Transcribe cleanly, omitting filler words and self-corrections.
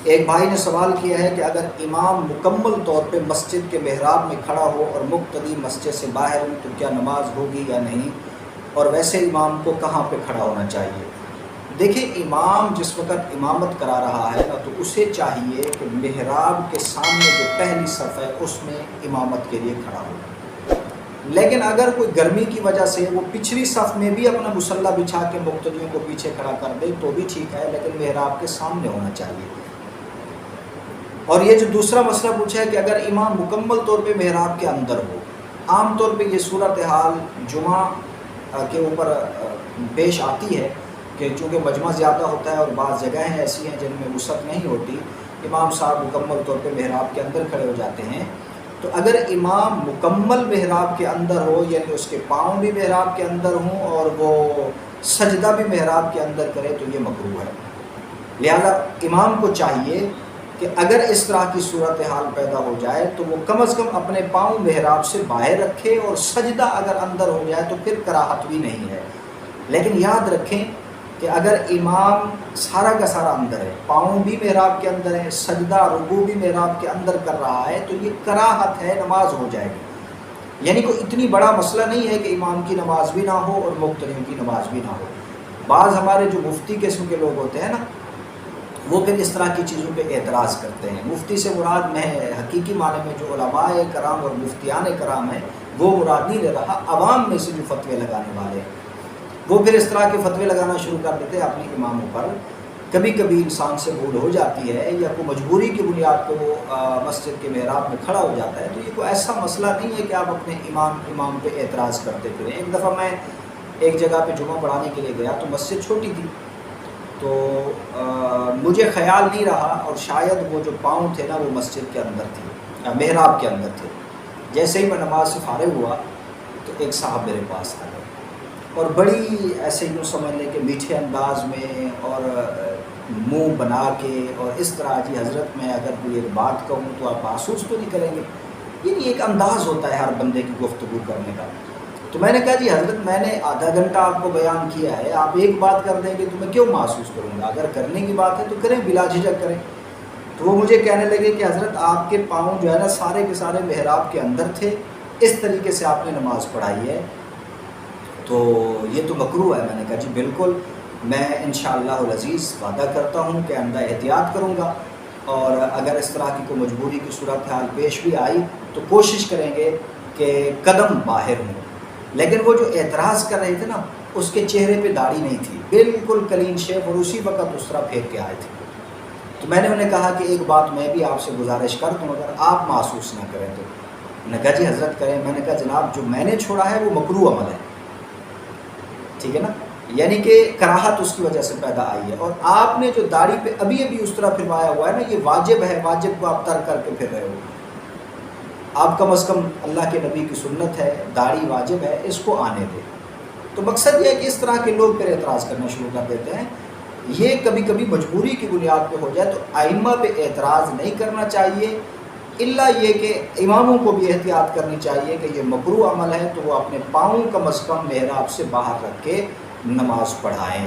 ایک بھائی نے سوال کیا ہے کہ اگر امام مکمل طور پہ مسجد کے محراب میں کھڑا ہو اور مقتدی مسجد سے باہر ہو تو کیا نماز ہوگی یا نہیں، اور ویسے امام کو کہاں پہ کھڑا ہونا چاہیے؟ دیکھیں، امام جس وقت امامت کرا رہا ہے نا تو اسے چاہیے کہ محراب کے سامنے جو پہلی صف ہے اس میں امامت کے لیے کھڑا ہو۔ لیکن اگر کوئی گرمی کی وجہ سے وہ پچھلی صف میں بھی اپنا مصلی بچھا کے مقتدیوں کو پیچھے کھڑا کر دے تو بھی ٹھیک ہے، لیکن محراب کے سامنے ہونا چاہیے۔ اور یہ جو دوسرا مسئلہ پوچھا ہے کہ اگر امام مکمل طور پہ محراب کے اندر ہو، عام طور پہ یہ صورتحال جمعہ کے اوپر پیش آتی ہے کہ چونکہ مجمع زیادہ ہوتا ہے اور بعض جگہیں ایسی ہیں جن میں وسعت نہیں ہوتی، امام صاحب مکمل طور پہ محراب کے اندر کھڑے ہو جاتے ہیں۔ تو اگر امام مکمل محراب کے اندر ہو، یعنی اس کے پاؤں بھی محراب کے اندر ہوں اور وہ سجدہ بھی محراب کے اندر کرے تو یہ مکروہ ہے۔ لہذا امام کو چاہیے کہ اگر اس طرح کی صورتحال پیدا ہو جائے تو وہ کم از کم اپنے پاؤں محراب سے باہر رکھے، اور سجدہ اگر اندر ہو جائے تو پھر کراہت بھی نہیں ہے۔ لیکن یاد رکھیں کہ اگر امام سارا کا سارا اندر ہے، پاؤں بھی محراب کے اندر ہے، سجدہ رکوع بھی محراب کے اندر کر رہا ہے تو یہ کراہت ہے، نماز ہو جائے گی۔ یعنی کوئی اتنی بڑا مسئلہ نہیں ہے کہ امام کی نماز بھی نہ ہو اور مقتدیوں کی نماز بھی نہ ہو۔ بعض ہمارے جو مفتی قسم کے لوگ ہوتے ہیں نا، وہ پھر اس طرح کی چیزوں پہ اعتراض کرتے ہیں۔ مفتی سے مراد میں حقیقی معنی میں جو علماء کرام اور مفتیان کرام ہیں وہ مراد نہیں لے رہا، عوام میں سے جو فتوے لگانے والے ہیں وہ پھر اس طرح کے فتوے لگانا شروع کر دیتے ہیں اپنے اماموں پر۔ کبھی کبھی انسان سے بھول ہو جاتی ہے یا کوئی مجبوری کی بنیاد پہ وہ مسجد کے محراب میں کھڑا ہو جاتا ہے، تو یہ کوئی ایسا مسئلہ نہیں ہے کہ آپ اپنے امام پہ اعتراض کرتے پھریں۔ ایک دفعہ میں ایک جگہ پہ جمعہ پڑھانے کے لیے گیا تو مسجد چھوٹی تھی، تو مجھے خیال نہیں رہا، اور شاید وہ جو پاؤں تھے نا وہ مسجد کے اندر تھے، محراب کے اندر تھے۔ جیسے ہی میں نماز سے فارغ ہوا تو ایک صاحب میرے پاس آ گئے اور بڑی ایسے یوں سمجھ لیں کہ میٹھے انداز میں اور منہ بنا کے اور اس طرح، جی حضرت میں اگر کوئی ایک بات کہوں تو آپ محسوس تو نہیں کریں گے، یعنی ایک انداز ہوتا ہے ہر بندے کی گفتگو کرنے کا۔ تو میں نے کہا جی حضرت میں نے آدھا گھنٹہ آپ کو بیان کیا ہے، آپ ایک بات کر دیں گے تو میں کیوں محسوس کروں گا؟ اگر کرنے کی بات ہے تو کریں، بلا جھجک کریں۔ تو وہ مجھے کہنے لگے کہ حضرت آپ کے پاؤں جو ہے نا سارے کے سارے محراب کے اندر تھے، اس طریقے سے آپ نے نماز پڑھائی ہے تو یہ تو مکروہ ہے۔ میں نے کہا جی بالکل، میں انشاءاللہ العزیز وعدہ کرتا ہوں کہ آئندہ احتیاط کروں گا، اور اگر اس طرح کی کوئی مجبوری کی صورتحال پیش بھی آئی تو کوشش کریں گے کہ قدم باہر ہوں۔ لیکن وہ جو اعتراض کر رہے تھے نا، اس کے چہرے پہ داڑھی نہیں تھی، بالکل کلین شیو، اور اسی وقت اس طرح پھینک کے آئے تھے۔ تو میں نے انہیں کہا کہ ایک بات میں بھی آپ سے گزارش کر دوں، اگر آپ محسوس نہ کریں تو۔ انہوں نے کہا جی حضرت کریں۔ میں نے کہا جناب جو میں نے چھوڑا ہے وہ مکروہ عمل ہے، ٹھیک ہے نا، یعنی کہ کراہت اس کی وجہ سے پیدا آئی ہے، اور آپ نے جو داڑھی پہ ابھی اس طرح پھروایا ہوا ہے نا، یہ واجب ہے، واجب کو آپ ترک کر کے پھر رہے ہو۔ آپ کم از کم اللہ کے نبی کی سنت ہے، داڑھی واجب ہے، اس کو آنے دیں۔ تو مقصد یہ ہے کہ اس طرح کے لوگ پھر اعتراض کرنا شروع کر دیتے ہیں۔ یہ کبھی کبھی مجبوری کی بنیاد پہ ہو جائے تو ائمہ پہ اعتراض نہیں کرنا چاہیے، الا یہ کہ اماموں کو بھی احتیاط کرنی چاہیے کہ یہ مکروہ عمل ہے تو وہ اپنے پاؤں کم از کم محراب سے باہر رکھ کے نماز پڑھائیں۔